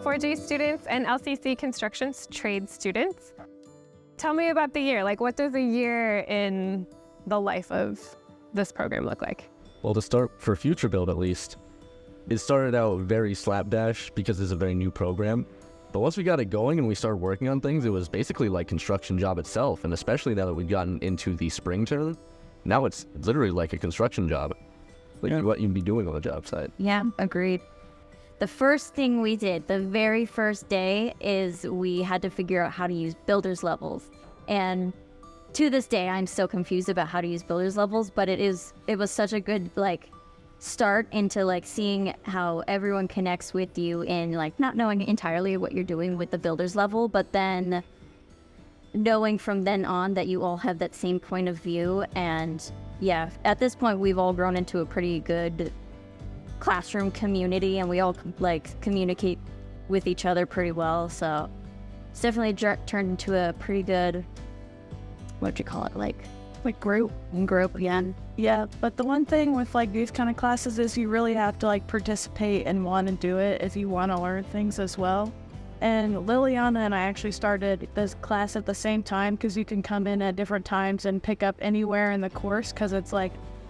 4G students and LCC Construction's trade students. Tell me about the year. Like, what does a year in the life of this program look like? Well, to start, for Future Build at least, it started out very slapdash because it's a very new program. But once we got it going and we started working on things, it was basically like construction job itself. And especially now that we've gotten into the spring term, now it's literally like a construction job. Like what you'd be doing on the job site. Yeah, agreed. The first thing we did, the very first day, is we had to figure out how to use builder's levels. And to this day, I'm so confused about how to use builder's levels, but it was such a good, start into, seeing how everyone connects with you in, not knowing entirely what you're doing with the builder's level, but then knowing from then on that you all have that same point of view. And yeah, at this point, we've all grown into a pretty good classroom community, and we all communicate with each other pretty well. So it's definitely turned into a pretty good, what'd you call it, group. Yeah, but the one thing with these kind of classes is you really have to participate and want to do it if you want to learn things as well. And Liliana and I actually started this class at the same time because you can come in at different times and pick up anywhere in the course, because it's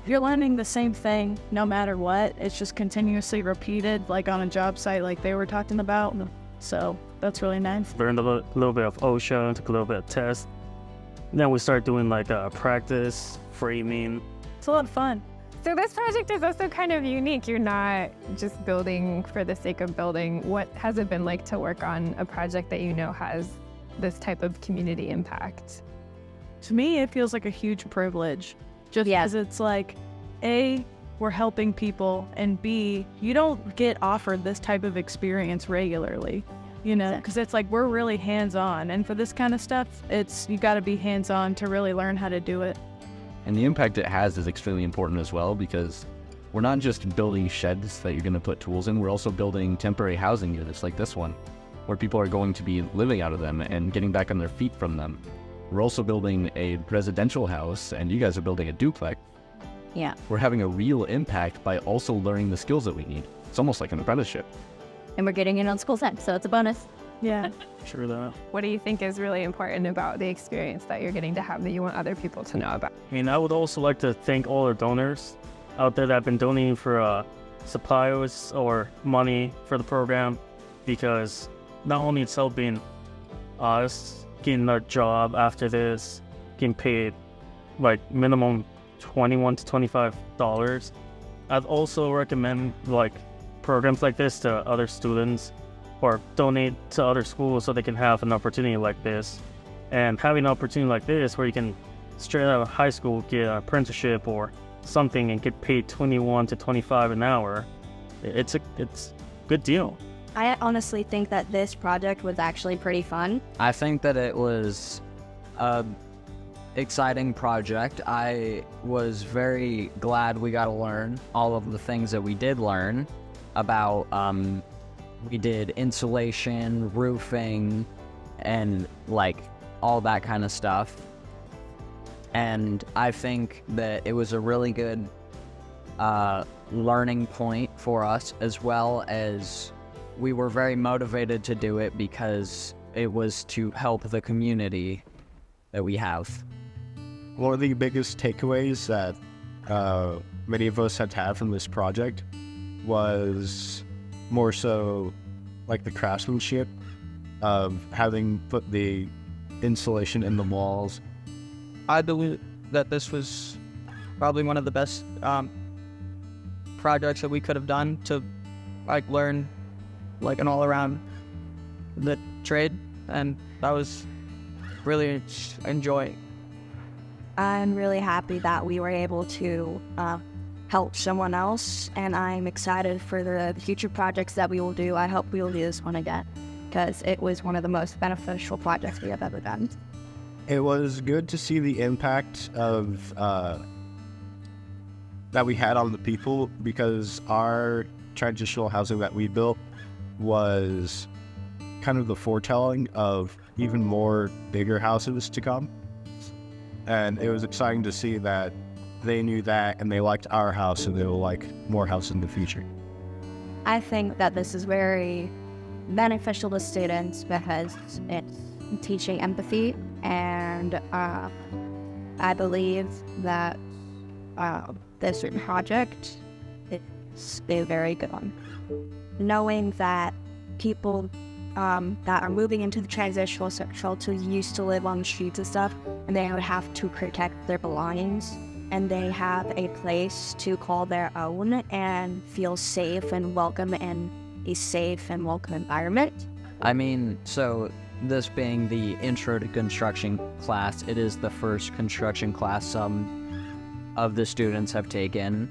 you're learning the same thing no matter what. It's just continuously repeated, on a job site like they were talking about. So that's really nice. Learned a little bit of OSHA, took a little bit of test. Then we started doing practice, framing. It's a lot of fun. So this project is also kind of unique. You're not just building for the sake of building. What has it been like to work on a project that has this type of community impact? To me, it feels like a huge privilege. Just because it's A, we're helping people, and B, you don't get offered this type of experience regularly, because it's we're really hands-on. And for this kind of stuff, you got to be hands-on to really learn how to do it. And the impact it has is extremely important as well, because we're not just building sheds that you're going to put tools in, we're also building temporary housing units like this one, where people are going to be living out of them and getting back on their feet from them. We're also building a residential house, and you guys are building a duplex. Yeah. We're having a real impact by also learning the skills that we need. It's almost like an apprenticeship. And we're getting in on school time, so it's a bonus. Yeah. Sure that. What do you think is really important about the experience that you're getting to have that you want other people to know about? I would also like to thank all our donors out there that have been donating for supplies or money for the program, because not only it's helping us getting a job after this, getting paid minimum $21 to $25. I'd also recommend programs like this to other students, or donate to other schools so they can have an opportunity like this. And having an opportunity like this where you can straight out of high school get an apprenticeship or something and get paid $21 to $25 an hour, it's a good deal. I honestly think that this project was actually pretty fun. I think that it was an exciting project. I was very glad we got to learn all of the things that we did learn about. We did insulation, roofing, and all that kind of stuff. And I think that it was a really good learning point for us, as well as we were very motivated to do it because it was to help the community that we have. One of the biggest takeaways that many of us had from this project was more so the craftsmanship of having put the insulation in the walls. I believe that this was probably one of the best projects that we could have done to learn an all-around the trade, and that was really enjoying. I'm really happy that we were able to help someone else, and I'm excited for the future projects that we will do. I hope we will do this one again, because it was one of the most beneficial projects we have ever done. It was good to see the impact of that we had on the people, because our transitional housing that we built was kind of the foretelling of even more bigger houses to come. And it was exciting to see that they knew that and they liked our house, and they will like more houses in the future. I think that this is very beneficial to students because it's teaching empathy, and I believe that this project is a very good one. Knowing that people that are moving into the transitional shelters used to live on the streets and stuff, and they would have to protect their belongings, and they have a place to call their own and feel safe and welcome in a safe and welcome environment. I mean, so this being the intro to construction class, it is the first construction class some of the students have taken.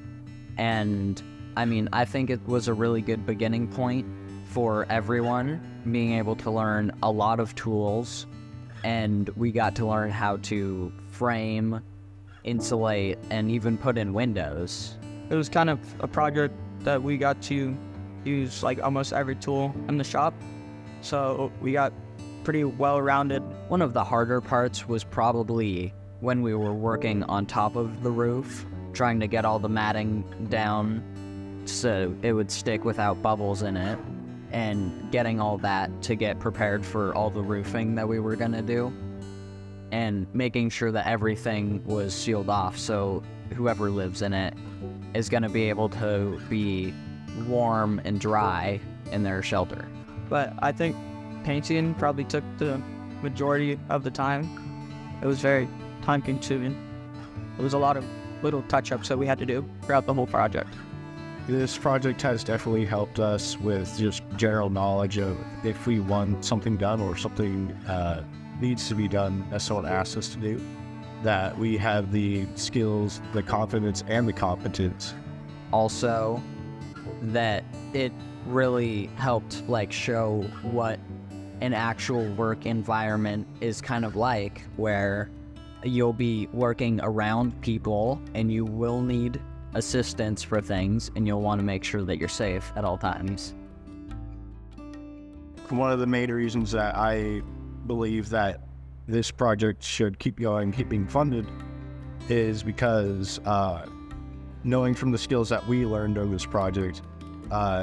And I mean, I think it was a really good beginning point for everyone, being able to learn a lot of tools, and we got to learn how to frame, insulate, and even put in windows. It was kind of a project that we got to use like almost every tool in the shop, so we got pretty well-rounded. One of the harder parts was probably when we were working on top of the roof, trying to get all the matting down so it would stick without bubbles in it, and getting all that to get prepared for all the roofing that we were gonna do, and making sure that everything was sealed off so whoever lives in it is gonna be able to be warm and dry in their shelter. But I think painting probably took the majority of the time. It was very time consuming. It was a lot of little touch-ups that we had to do throughout the whole project. This project has definitely helped us with just general knowledge of if we want something done or something needs to be done as someone asks us to do, that we have the skills, the confidence, and the competence. Also, that it really helped like show what an actual work environment is kind of like, where you'll be working around people and you will need assistance for things, and you'll want to make sure that you're safe at all times. One of the main reasons that I believe that this project should keep going, keep being funded, is because knowing from the skills that we learned over this project,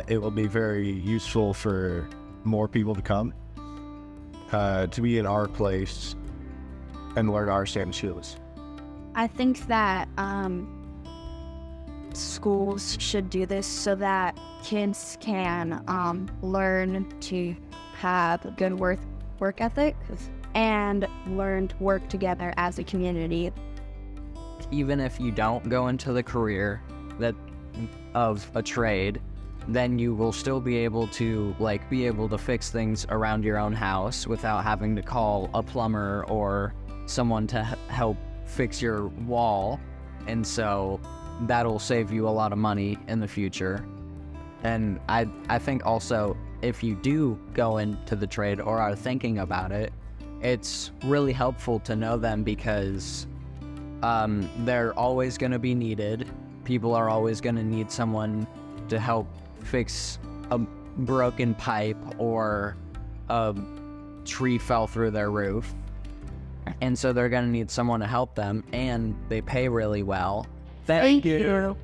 it will be very useful for more people to come, to be in our place and learn our same skills. I think that schools should do this so that kids can learn to have a good work ethic and learn to work together as a community. Even if you don't go into the career of a trade, then you will still be able to fix things around your own house without having to call a plumber or someone to help fix your wall. And so that'll save you a lot of money in the future. And I think also, if you do go into the trade or are thinking about it, it's really helpful to know them, because they're always going to be needed. People are always going to need someone to help fix a broken pipe or a tree fell through their roof. And so they're going to need someone to help them, and they pay really well. Thank you.